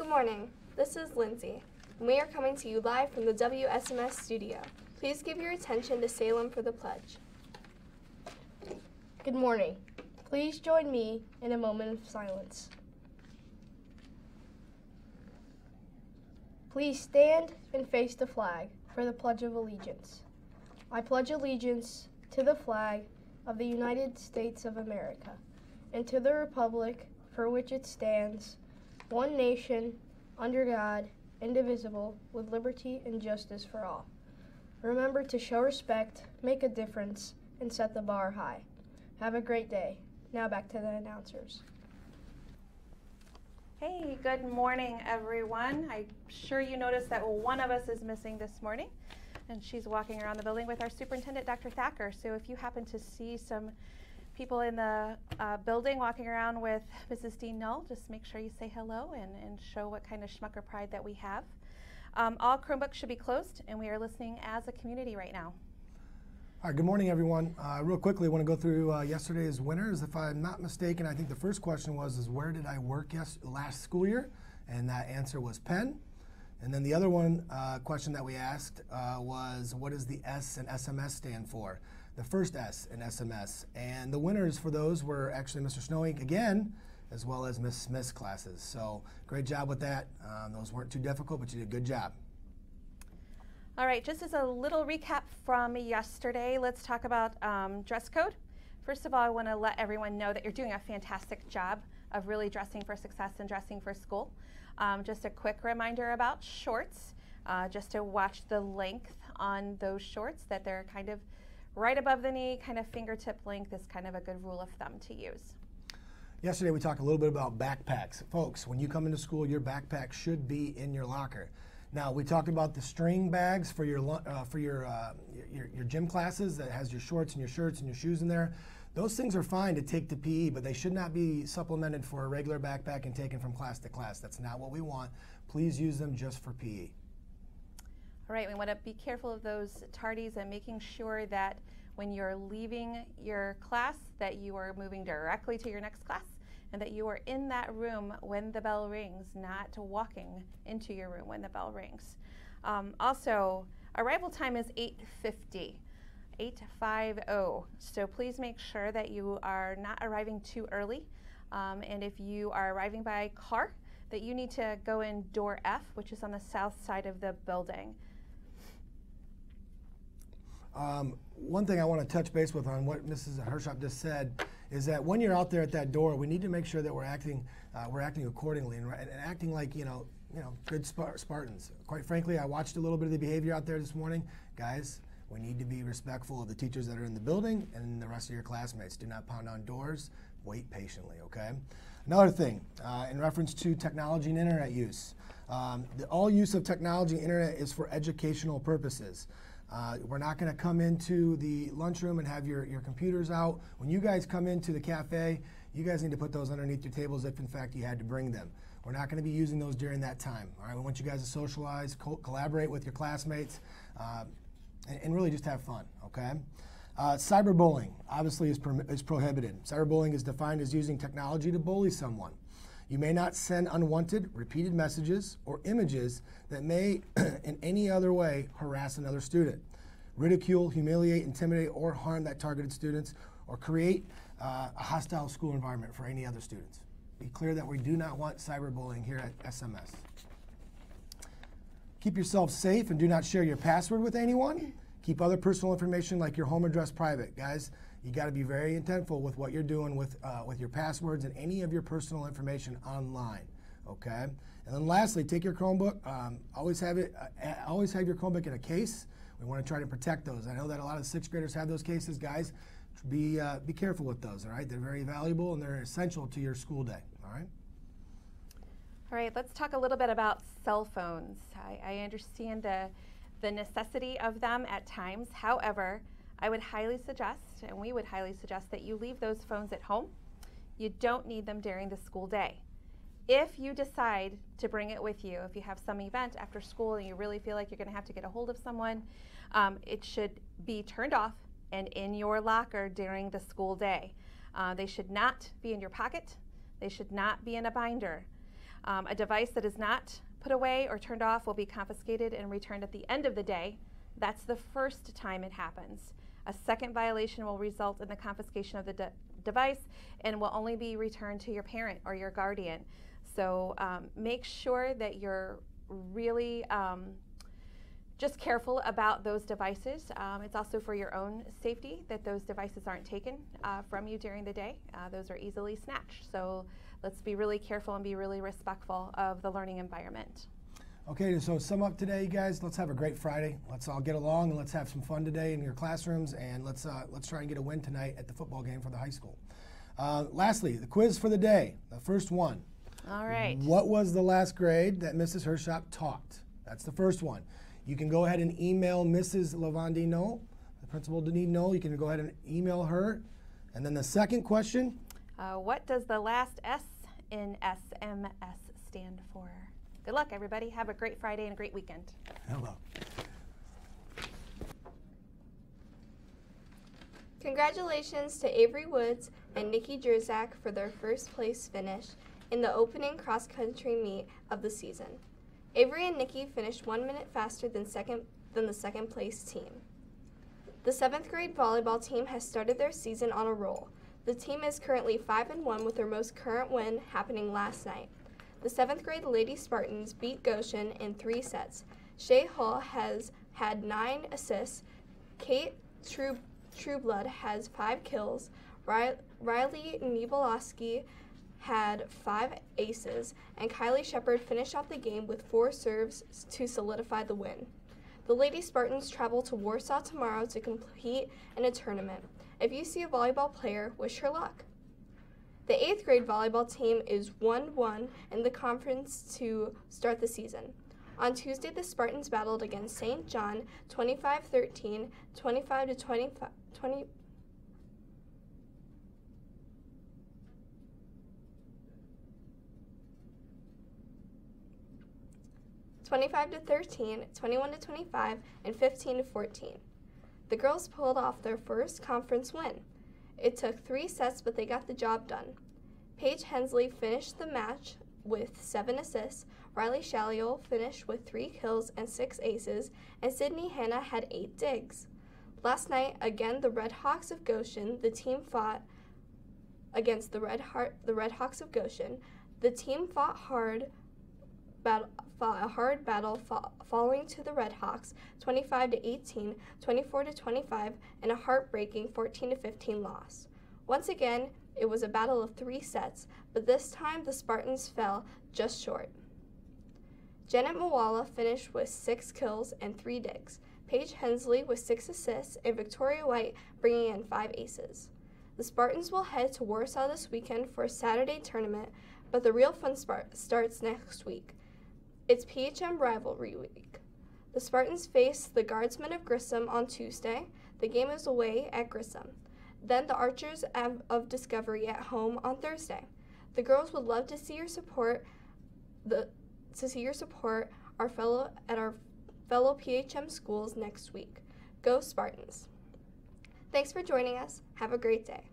Good morning. This is Lindsay, and we are coming to you live from the WSMS studio. Please give your attention to Salem for the pledge. Good morning. Please join me in a moment of silence. Please stand and face the flag for the Pledge of Allegiance. I pledge allegiance to the flag of the United States of America and to the republic for which it stands, one nation, under God, indivisible, with liberty and justice for all. Remember to show respect, make a difference, and set the bar high. Have a great day. Now back to the announcers. Hey, good morning, everyone. I'm sure you noticed that one of us is missing this morning, and she's walking around the building with our superintendent, Dr. Thacker. So if you happen to see some people in the building walking around with Mrs. Dean Null, just make sure you say hello and show what kind of Schmucker pride that we have. All Chromebooks should be closed, and we are listening as a community right now. All right, good morning, everyone. Real quickly, I want to go through yesterday's winners. If I'm not mistaken, I think the first question was where did I work last school year? And that answer was Penn. And then the other one question that we asked was what does the S in SMS stand for? The first S in SMS. And the winners for those were actually Mr. Snowy again, as well as Miss Smith's classes. So great job with that. Those weren't too difficult, but you did a good job. All right, just as a little recap from yesterday, let's talk about dress code. First of all, I want to let everyone know that you're doing a fantastic job of really dressing for success and dressing for school. Just a quick reminder about shorts, just to watch the length on those shorts, that they're kind of right above the knee, kind of fingertip length is kind of a good rule of thumb to use. Yesterday we talked a little bit about backpacks. Folks, when you come into school, your backpack should be in your locker. Now, we talked about the string bags for your gym classes that has your shorts and your shirts and your shoes in there. Those things are fine to take to PE, but they should not be supplemented for a regular backpack and taken from class to class. That's not what we want. Please use them just for PE. All right, we want to be careful of those tardies and making sure that when you're leaving your class that you are moving directly to your next class and that you are in that room when the bell rings, not walking into your room when the bell rings. Also, arrival time is 8:50. 8:50. So please make sure that you are not arriving too early. And if you are arriving by car, that you need to go in door F, which is on the south side of the building. One thing I want to touch base with on what Mrs. Hershop just said is that when you're out there at that door, we need to make sure that we're acting accordingly and acting like good Spartans. Quite frankly, I watched a little bit of the behavior out there this morning. Guys, we need to be respectful of the teachers that are in the building and the rest of your classmates. Do not pound on doors. Wait patiently, okay? Another thing, in reference to technology and internet use. All use of technology and internet is for educational purposes. We're not going to come into the lunchroom and have your computers out. When you guys come into the cafe, you guys need to put those underneath your tables if in fact you had to bring them. We're not going to be using those during that time. All right, we want you guys to socialize, collaborate with your classmates, and really just have fun, okay? Cyberbullying obviously is prohibited. Cyberbullying is defined as using technology to bully someone. You may not send unwanted, repeated messages or images that may in any other way harass another student, ridicule, humiliate, intimidate, or harm that targeted students, or create a hostile school environment for any other students. Be clear that we do not want cyberbullying here at SMS. Keep yourself safe and do not share your password with anyone. Keep other personal information like your home address private. Guys, you got to be very intentful with what you're doing with your passwords and any of your personal information online, okay? And then lastly, take your Chromebook. Always have your Chromebook in a case. We want to try to protect those. I know that a lot of sixth graders have those cases. Guys, be careful with those, all right? They're very valuable and they're essential to your school day, all right? All right, let's talk a little bit about cell phones. I understand the necessity of them at times. However, I would highly suggest, and we would highly suggest, that you leave those phones at home. You don't need them during the school day. If you decide to bring it with you, if you have some event after school and you really feel like you're going to have to get a hold of someone, it should be turned off and in your locker during the school day. They should not be in your pocket. They should not be in a binder. A device that is not put away or turned off will be confiscated and returned at the end of the day. That's the first time it happens. A second violation will result in the confiscation of the device and will only be returned to your parent or your guardian. So make sure that you're really just careful about those devices. It's also for your own safety that those devices aren't taken from you during the day. Those are easily snatched. So let's be really careful and be really respectful of the learning environment. Okay, so sum up today, guys. Let's have a great Friday. Let's all get along and let's have some fun today in your classrooms, and let's try and get a win tonight at the football game for the high school. Lastly, the quiz for the day, the first one. All right. What was the last grade that Mrs. Hershop taught? That's the first one. You can go ahead and email Mrs. Lavandino, the principal Denise Knoll. You can go ahead and email her. And then the second question. What does the last S in SMS stand for? Good luck, everybody. Have a great Friday and a great weekend. Hello. Congratulations to Avery Woods and Nikki Jerzak for their first place finish in the opening cross-country meet of the season. Avery and Nikki finished 1 minute faster than the second place team. The 7th grade volleyball team has started their season on a roll. The team is currently 5-1 with their most current win happening last night. The 7th grade Lady Spartans beat Goshen in 3 sets. Shay Hall has had 9 assists. Kate Trueblood has 5 kills. Riley Nibolowski had 5 aces, and Kylie Shepard finished off the game with 4 serves to solidify the win. The Lady Spartans travel to Warsaw tomorrow to compete in a tournament. If you see a volleyball player, wish her luck. The 8th grade volleyball team is 1-1 in the conference to start the season. On Tuesday, the Spartans battled against St. John 25-13, 25-25, 25-13, 21-25, and 15-14. The girls pulled off their first conference win. It took 3 sets, but they got the job done. Paige Hensley finished the match with 7 assists, Riley Shaliel finished with 3 kills and 6 aces, and Sydney Hanna had 8 digs. Last night, again, the Red Hawks of Goshen, the team fought against the Red Hawks of Goshen. The team fought a hard battle falling to the Red Hawks 25-18, 24-25, and a heartbreaking 14-15 loss. Once again, it was a battle of 3 sets, but this time the Spartans fell just short. Janet Mawala finished with 6 kills and 3 digs, Paige Hensley with 6 assists, and Victoria White bringing in 5 aces. The Spartans will head to Warsaw this weekend for a Saturday tournament, but the real fun starts next week. It's PHM Rivalry Week. The Spartans face the Guardsmen of Grissom on Tuesday. The game is away at Grissom. Then the Archers of Discovery at home on Thursday. The girls would love to see your support. Our fellow PHM schools next week. Go Spartans! Thanks for joining us. Have a great day.